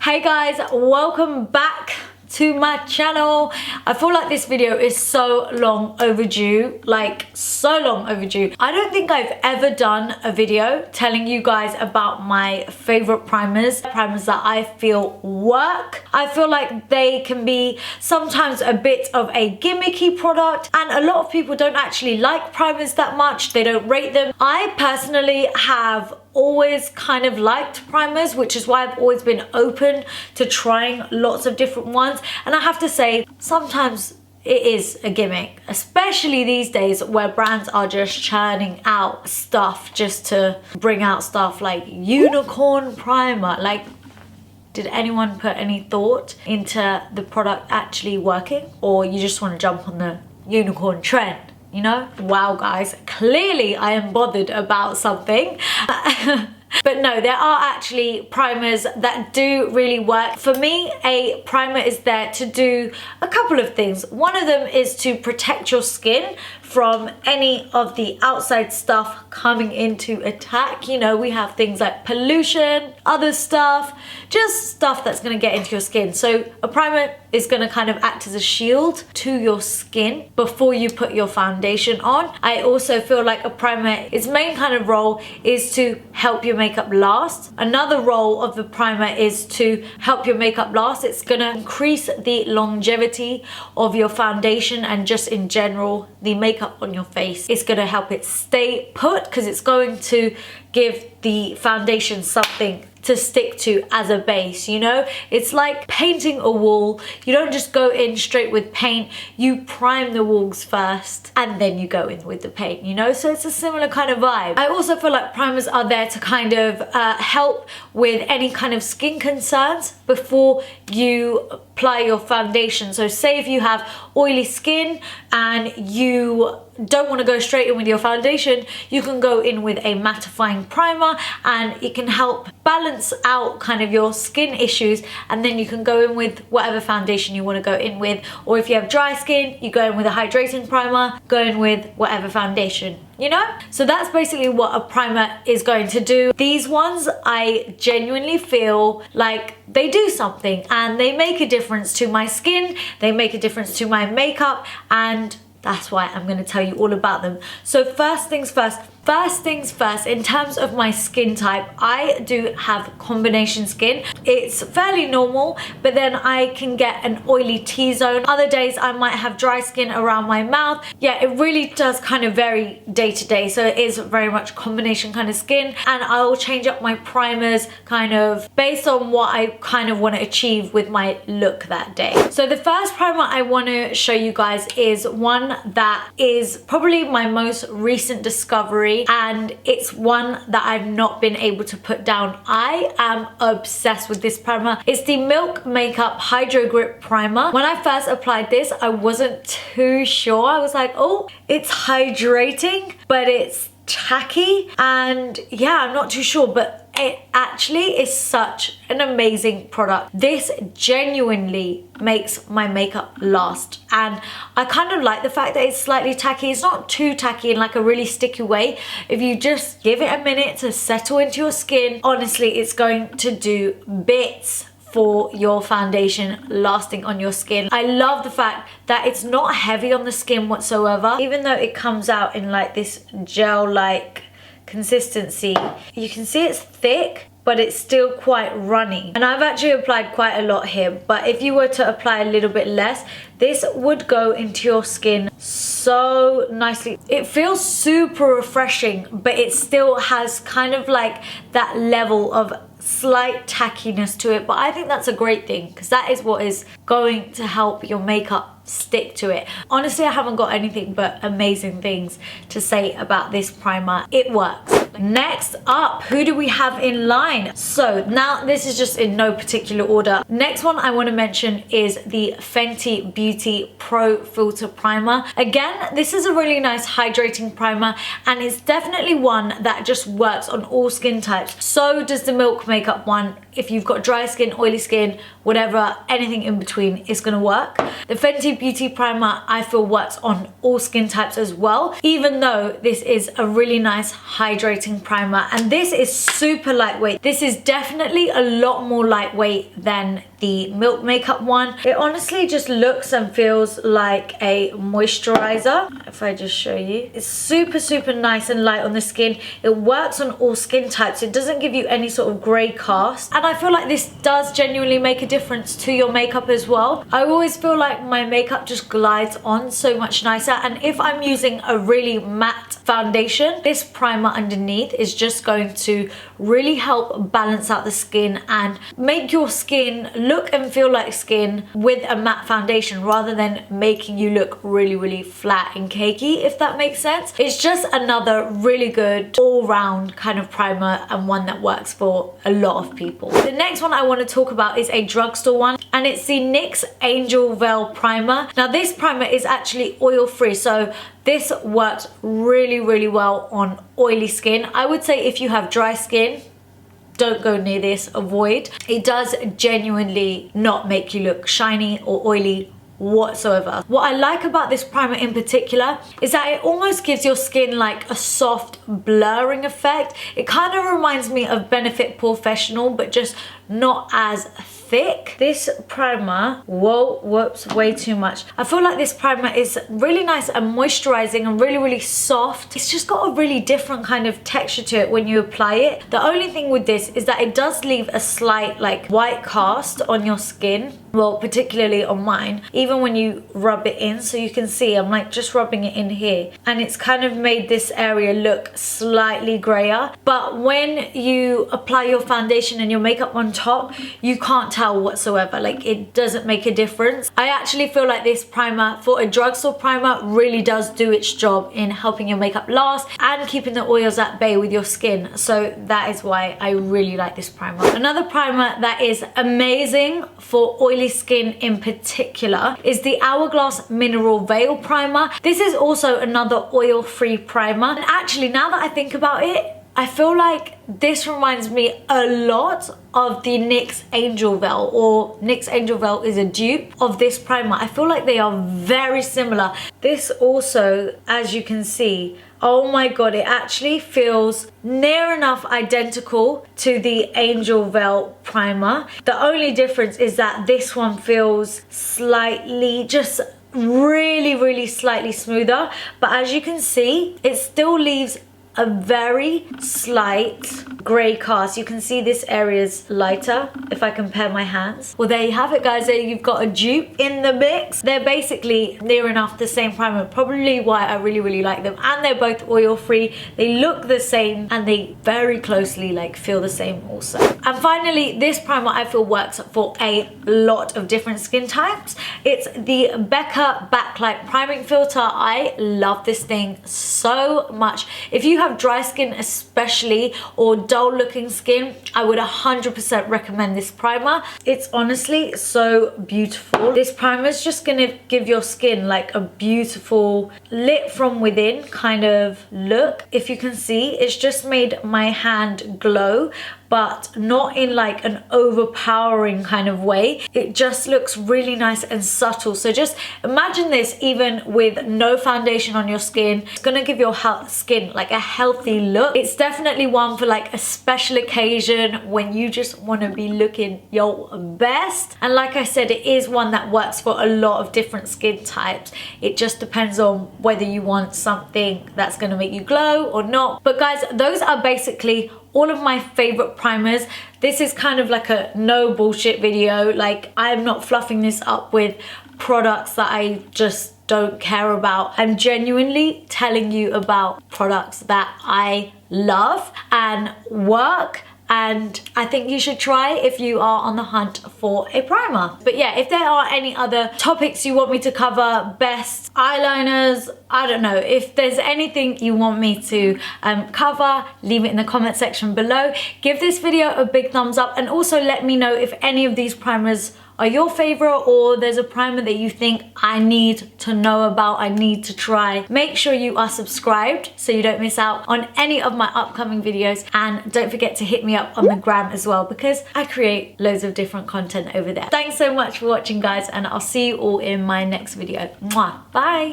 Hey guys, welcome back to my channel. I feel like this video is so long overdue, like so long overdue. I don't think I've ever done a video telling you guys about my favorite primers that I feel work. I feel like they can be sometimes a bit of a gimmicky product, and a lot of people don't actually like primers that much. They don't rate them. I personally have always kind of liked primers, which is why I've always been open to trying lots of different ones. And I have to say, sometimes it is a gimmick, especially these days where brands are just churning out stuff just to bring out stuff like unicorn primer. Like, did anyone put any thought into the product actually working, or you just want to jump on the unicorn trend? You know? Wow guys, clearly I am bothered about something. But no, there are actually primers that do really work. For me, a primer is there to do a couple of things. One of them is to protect your skin from any of the outside stuff coming into attack. You know, we have things like pollution, other stuff, just stuff that's going to get into your skin. So a primer is going to kind of act as a shield to your skin before you put your foundation on. I also feel like a primer, its main kind of role is to help your makeup last. Another role of the primer is to help your makeup last. It's going to increase the longevity of your foundation and just in general the makeup on your face. It's going to help it stay put because it's going to give the foundation something to stick to as a base. You know, it's like painting a wall. You don't just go in straight with paint, you prime the walls first and then you go in with the paint, you know? So it's a similar kind of vibe. I also feel like primers are there to kind of help with any kind of skin concerns before you apply your foundation. So say if you have oily skin and you don't want to go straight in with your foundation, you can go in with a mattifying primer and it can help balance out kind of your skin issues, and then you can go in with whatever foundation you want to go in with. Or if you have dry skin, you go in with a hydrating primer, go in with whatever foundation, you know? So that's basically what a primer is going to do. These ones, I genuinely feel like they do something and they make a difference to my skin, they make a difference to my makeup, and that's why I'm going to tell you all about them. So first things first, in terms of my skin type, I do have combination skin. It's fairly normal, but then I can get an oily T-zone. Other days I might have dry skin around my mouth. Yeah, it really does kind of vary day to day. So it is very much combination kind of skin, and I'll change up my primers kind of based on what I kind of want to achieve with my look that day. So the first primer I want to show you guys is one that is probably my most recent discovery, and it's one that I've not been able to put down. I am obsessed with this primer. It's the Milk Makeup Hydrogrip primer. When I first applied this, I wasn't too sure. I was like, oh, it's hydrating, but it's tacky, and yeah, I'm not too sure, but it actually is such an amazing product. This genuinely makes my makeup last, and I kind of like the fact that it's slightly tacky. It's not too tacky in like a really sticky way. If you just give it a minute to settle into your skin, honestly, it's going to do bits for your foundation lasting on your skin. I love the fact that it's not heavy on the skin whatsoever. Even though it comes out in like this gel-like consistency, you can see it's thick, but it's still quite runny. And I've actually applied quite a lot here, but if you were to apply a little bit less, this would go into your skin so nicely. It feels super refreshing, but it still has kind of like that level of slight tackiness to it. But I think that's a great thing, because that is what is going to help your makeup stick to it. Honestly, I haven't got anything but amazing things to say about this primer. It works. Next up, who do we have in line? So now this is just in no particular order. Next one I want to mention is the Fenty Beauty Pro Filter Primer. Again, this is a really nice hydrating primer, and it's definitely one that just works on all skin types. So does the Milk Makeup one. If you've got dry skin, oily skin, whatever, anything in between is gonna work. The Fenty Beauty Primer, I feel, works on all skin types as well, even though this is a really nice hydrating hydrating primer, and this is super lightweight. This is definitely a lot more lightweight than the Milk Makeup one. It honestly just looks and feels like a moisturizer. If I just show you, it's super nice and light on the skin. It works on all skin types. It doesn't give you any sort of grey cast, and I feel like this does genuinely make a difference to your makeup as well. I always feel like my makeup just glides on so much nicer, and if I'm using a really matte foundation, this primer underneath is just going to really help balance out the skin and make your skin look and feel like skin with a matte foundation, rather than making you look really flat and cakey, if that makes sense. It's just another really good all-round kind of primer, and one that works for a lot of people. The next one I want to talk about is a drugstore one, and it's the NYX Angel Veil Primer. Now this primer is actually oil free, so this works really well on oily skin. I would say if you have dry skin, don't go near this, avoid. It does genuinely not make you look shiny or oily whatsoever. What I like about this primer in particular is that it almost gives your skin like a soft blurring effect. It kind of reminds me of Benefit Professional, but just not as thick. This primer, whoops, way too much. I feel like this primer is really nice and moisturizing and really soft. It's just got a really different kind of texture to it when you apply it. The only thing with this is that it does leave a slight like white cast on your skin. Well, particularly on mine, even when you rub it in. So you can see I'm like just rubbing it in here, and it's kind of made this area look slightly grayer. But when you apply your foundation and your makeup on top, you can't tell whatsoever. Like, it doesn't make a difference. I actually feel like this primer, for a drugstore primer, really does do its job in helping your makeup last and keeping the oils at bay with your skin. So that is why I really like this primer. Another primer that is amazing for oily skin in particular is the Hourglass Mineral Veil Primer. This is also another oil-free primer, and actually, now that I think about it, I feel like this reminds me a lot of the NYX Angel Veil, or NYX Angel Veil is a dupe of this primer. I feel like they are very similar. This also, as you can see, oh my god, it actually feels near enough identical to the Angel Veil primer. The only difference is that this one feels slightly, just really slightly smoother, but as you can see, it still leaves a very slight grey cast. You can see this area is lighter if I compare my hands. Well, there you have it, guys. There you've got a dupe in the mix. They're basically near enough the same primer, probably why I really like them. And they're both oil free. They look the same, and they very closely like feel the same also. And finally, this primer I feel works for a lot of different skin types. It's the Becca Backlight Priming Filter. I love this thing so much. If you have dry skin especially, or dull looking skin, I would 100% recommend this primer. It's honestly so beautiful. This primer is just gonna give your skin like a beautiful lit from within kind of look. If you can see, it's just made my hand glow, but not in like an overpowering kind of way. It just looks really nice and subtle. So just imagine this even with no foundation on your skin. It's gonna give your skin like a healthy look. It's definitely one for like a special occasion when you just want to be looking your best. And like I said, it is one that works for a lot of different skin types. It just depends on whether you want something that's gonna make you glow or not. But guys, those are basically all of my favorite primers. This is kind of like a no bullshit video. Like, I'm not fluffing this up with products that I just don't care about. I'm genuinely telling you about products that I love and work, and I think you should try if you are on the hunt for a primer. But yeah, if there are any other topics you want me to cover, best eyeliners, I don't know, if there's anything you want me to cover, leave it in the comment section below. Give this video a big thumbs up, and also let me know if any of these primers are your favorite, or there's a primer that you think I need to know about, I need to try. Make sure you are subscribed so you don't miss out on any of my upcoming videos, and don't forget to hit me up on the gram as well, because I create loads of different content over there. Thanks so much for watching, guys, and I'll see you all in my next video. Mwah. Bye.